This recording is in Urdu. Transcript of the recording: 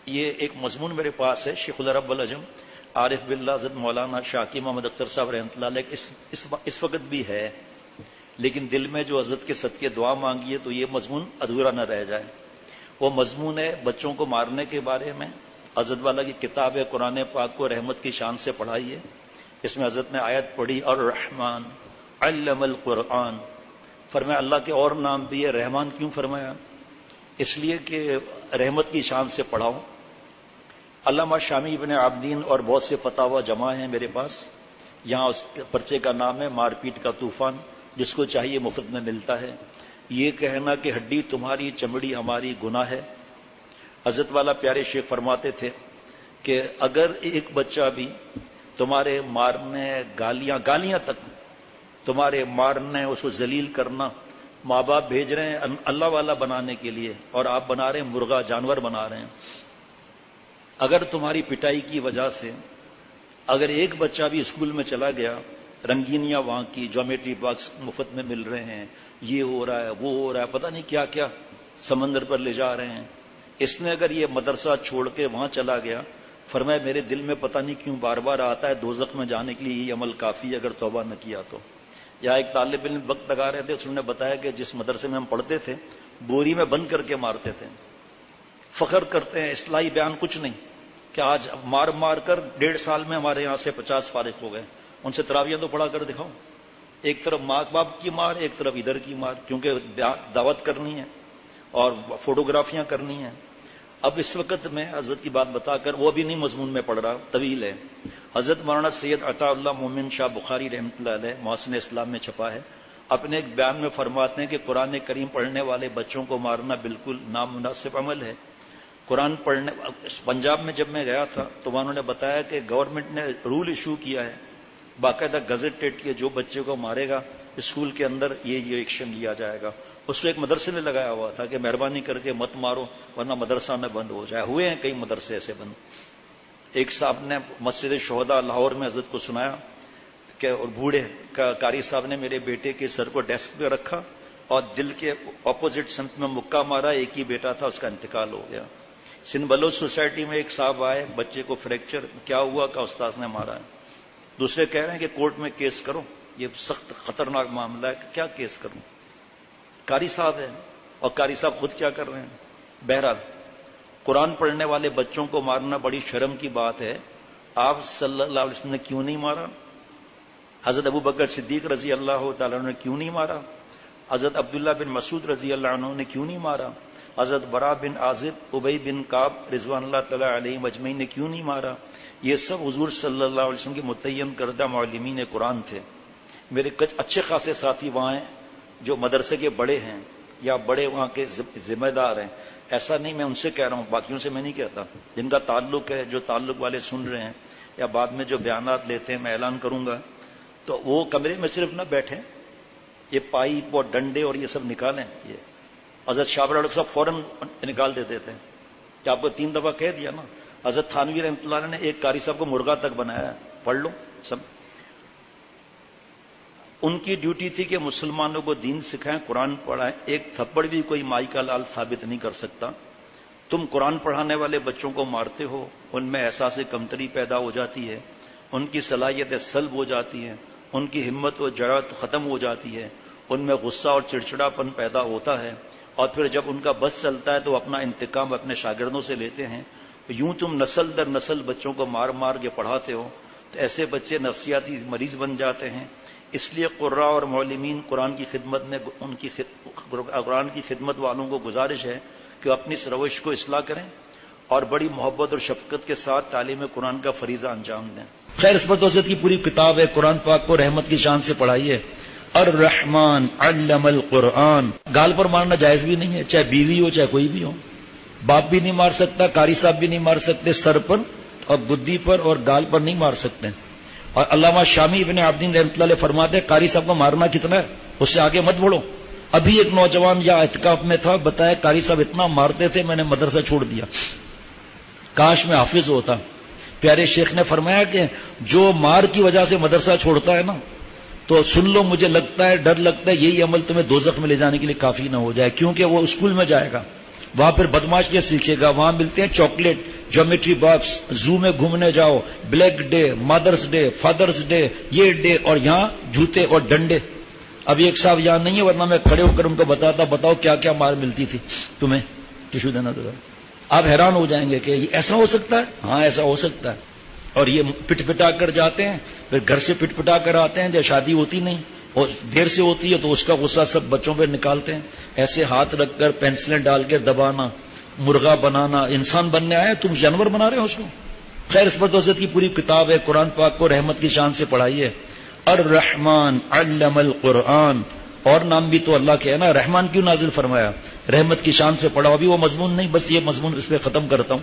یہ ایک مضمون میرے پاس ہے، شیخ العرب والعجم عارف باللہ حضرت مولانا شاکی محمد اختر صاحب رحمۃ اللہ علیہ اس وقت بھی ہے، لیکن دل میں جو حضرت کے صدقے دعا مانگی ہے تو یہ مضمون ادھورا نہ رہ جائے۔ وہ مضمون ہے بچوں کو مارنے کے بارے میں۔ حضرت والا کی کتاب ہے، قرآن پاک کو رحمت کی شان سے پڑھائی ہے۔ اس میں حضرت نے آیت پڑھی الرحمن علم القرآن، فرمایا اللہ کے اور نام بھی ہے، رحمان کیوں فرمایا؟ اس لیے کہ رحمت کی شان سے پڑھاؤ۔ علامہ شامی ابن عابدین اور بہت سے فتاوی جمع ہیں میرے پاس، یہاں اس پرچے کا نام ہے مار پیٹ کا طوفان، جس کو چاہیے مفت میں ملتا ہے۔ یہ کہنا کہ ہڈی تمہاری چمڑی ہماری گناہ ہے۔ حضرت والا پیارے شیخ فرماتے تھے کہ اگر ایک بچہ بھی تمہارے مارنے گالیاں تک تمہارے مارنے، اس کو ذلیل کرنا، ماں باپ بھیج رہے ہیں اللہ والا بنانے کے لیے اور آپ بنا رہے ہیں مرغا، جانور بنا رہے ہیں، اگر تمہاری پٹائی کی وجہ سے اگر ایک بچہ بھی اسکول میں چلا گیا، رنگینیاں وہاں کی جیومیٹری باکس مفت میں مل رہے ہیں، یہ ہو رہا ہے وہ ہو رہا ہے، پتہ نہیں کیا کیا سمندر پر لے جا رہے ہیں، اس نے اگر یہ مدرسہ چھوڑ کے وہاں چلا گیا، فرمایا میرے دل میں پتہ نہیں کیوں بار بار آتا ہے دوزخ میں جانے کے لیے یہ عمل کافی ہے اگر توبہ نہ کیا تو۔ یا ایک طالب علم وقت لگا رہے تھے، اس نے بتایا کہ جس مدرسے میں ہم پڑھتے تھے بوری میں بند کر کے مارتے تھے، فخر کرتے ہیں، اصلاحی بیان کچھ نہیں، کہ آج مار مار کر 1.5 سال میں ہمارے یہاں سے 50 فارغ ہو گئے۔ ان سے تراویح تو پڑھا کر دکھاؤ، ایک طرف ماں باپ کی مار، ایک طرف ادھر کی مار، کیونکہ دعوت کرنی ہے اور فوٹوگرافیاں کرنی ہیں۔ اب اس وقت میں حضرت کی بات بتا کر، وہ بھی نہیں مضمون میں پڑھ رہا، طویل ہے، حضرت مولانا سید عطا اللہ مومن شاہ بخاری رحمۃ اللہ علیہ محسن اسلام میں چھپا ہے، اپنے ایک بیان میں فرماتے ہیں کہ قرآن کریم پڑھنے والے بچوں کو مارنا بالکل نامناسب عمل ہے۔ قرآن پڑھنے پنجاب میں جب میں گیا تھا تو انہوں نے بتایا کہ گورنمنٹ نے رول ایشو کیا ہے، باقاعدہ گزٹیڈ کیا، جو بچے کو مارے گا اسکول کے اندر یہ ایکشن لیا جائے گا۔ اس کو ایک مدرسے نے لگایا ہوا تھا کہ مہربانی کر کے مت مارو ورنہ مدرسہ نہ بند ہو جائے۔ ہوئے ہیں کئی مدرسے ایسے بند۔ ایک صاحب نے مسجد شہداء لاہور میں حضرت کو سنایا کہ اور بوڑھے قاری صاحب نے میرے بیٹے کے سر کو ڈیسک پہ رکھا اور دل کے اپوزٹ سمت میں مکہ مارا، ایک ہی بیٹا تھا، اس کا انتقال ہو گیا۔ سندھ بلوچ سوسائٹی میں ایک صاحب آئے، بچے کو فریکچر، کیا ہوا کہ استاذ نے مارا ہے، دوسرے کہہ رہے ہیں کہ کورٹ میں کیس کرو، یہ سخت خطرناک معاملہ ہے، کیا کیس کروں؟ قاری صاحب ہے، اور قاری صاحب خود کیا کر رہے ہیں۔ بہرحال قرآن پڑھنے والے بچوں کو مارنا بڑی شرم کی بات ہے۔ آپ صلی اللہ علیہ وسلم نے کیوں نہیں مارا؟ حضرت ابو بکر صدیق رضی اللہ تعالیٰ عنہ نے کیوں نہیں مارا؟ حضرت عبداللہ بن مسعود رضی اللہ عنہ نے کیوں نہیں مارا؟ حضرت برا بن عازب، ابی بن کعب رضوان اللہ تعالیٰ علیہ مجمعین نے کیوں نہیں مارا؟ یہ سب حضور صلی اللہ علیہ وسلم کے متعین کردہ معلمین قرآن تھے۔ میرے اچھے خاصے ساتھی وہاں ہیں جو مدرسے کے بڑے ہیں یا بڑے وہاں کے ذمہ دار ہیں، ایسا نہیں، میں ان سے کہہ رہا ہوں، باقیوں سے میں نہیں کہتا، جن کا تعلق ہے، جو تعلق والے سن رہے ہیں یا بعد میں جو بیانات لیتے ہیں میں اعلان کروں گا، تو وہ کمرے میں صرف نہ بیٹھیں، یہ پائپ اور ڈنڈے اور یہ سب نکالیں۔ یہ حضرت شاہ ڈاکٹر صاحب فوراً نکال دیتے تھے کہ آپ کو 3 دفعہ کہہ دیا نا۔ حضرت تھانوی رحمۃ اللہ نے ایک قاری صاحب کو مرغا تک بنایا ہے، پڑھ لو سب۔ ان کی ڈیوٹی تھی کہ مسلمانوں کو دین سکھائیں، قرآن پڑھائیں، ایک تھپڑ بھی کوئی مائی کا لال ثابت نہیں کر سکتا۔ تم قرآن پڑھانے والے بچوں کو مارتے ہو، ان میں احساس کمتری پیدا ہو جاتی ہے، ان کی صلاحیتیں سلب ہو جاتی ہیں، ان کی ہمت و جرأت ختم ہو جاتی ہے، ان میں غصہ اور چڑچڑاپن پیدا ہوتا ہے، اور پھر جب ان کا بس چلتا ہے تو اپنا انتقام اپنے شاگردوں سے لیتے ہیں۔ یوں تم نسل در نسل بچوں کو مار مار کے پڑھاتے ہو تو ایسے بچے نفسیاتی مریض بن جاتے ہیں۔ اس لیے قراء اور معلمین قرآن کی خدمت میں قرآن کی خدمت والوں کو گزارش ہے کہ اپنی اس روش کو اصلاح کریں اور بڑی محبت اور شفقت کے ساتھ تعلیم قرآن کا فریضہ انجام دیں۔ خیر، اس پر تو حضرت کی پوری کتاب ہے، قرآن پاک کو رحمت کی شان سے پڑھائیے۔ الرحمن علم القرآن، گال پر مارنا جائز بھی نہیں ہے، چاہے بیوی ہو چاہے کوئی بھی ہو، باپ بھی نہیں مار سکتا، قاری صاحب بھی نہیں مار سکتے، سر پر اور گدی پر اور گال پر نہیں مار سکتے۔ اور علامہ شامی ابن عابدین رحمۃ اللہ علیہ فرماتے ہیں قاری صاحب کو مارنا کتنا ہے، اس سے آگے مت بڑھو۔ ابھی ایک نوجوان یا اعتکاف میں تھا، بتایا قاری صاحب اتنا مارتے تھے میں نے مدرسہ چھوڑ دیا، کاش میں حافظ ہوتا۔ پیارے شیخ نے فرمایا کہ جو مار کی وجہ سے مدرسہ چھوڑتا ہے نا، تو سن لو، مجھے لگتا ہے، ڈر لگتا ہے یہی عمل تمہیں دوزخ میں لے جانے کے لیے کافی نہ ہو جائے، کیونکہ وہ اسکول میں جائے گا وہاں پھر بدماشیاں سیکھے گا، وہاں ملتے ہیں چاکلیٹ، جیومیٹری باکس، زو میں گھومنے جاؤ، بلیک ڈے، مدرس ڈے، فادرس ڈے، یہ ڈے، اور یہاں جوتے اور ڈنڈے۔ اب ایک صاحب یہاں نہیں ہے ورنہ میں کھڑے ہو کر ان کو بتاتا، بتاؤ کیا کیا مار ملتی تھی تمہیں، ٹشو دینا تو آپ حیران ہو جائیں گے کہ یہ ایسا ہو سکتا ہے۔ ہاں ایسا ہو سکتا ہے۔ اور یہ پٹ پٹا کر جاتے ہیں، پھر گھر سے پٹ پٹا کر آتے ہیں، جب شادی ہوتی نہیں اور دیر سے ہوتی ہے تو اس کا غصہ سب بچوں پہ نکالتے ہیں، ایسے ہاتھ رکھ کر پینسلیں ڈال کے دبانا، مرغا بنانا، انسان بننے آئے تم جانور بنا رہے ہو اس کو۔ خیر اس پر تو حضرت کی پوری کتاب ہے، قرآن پاک کو رحمت کی شان سے پڑھائیے۔ الرحمن علم القرآن، اور نام بھی تو اللہ کے ہے نا، رحمان کیوں نازل فرمایا؟ رحمت کی شان سے پڑھاؤ۔ ابھی وہ مضمون نہیں، بس یہ مضمون اس پہ ختم کرتا ہوں۔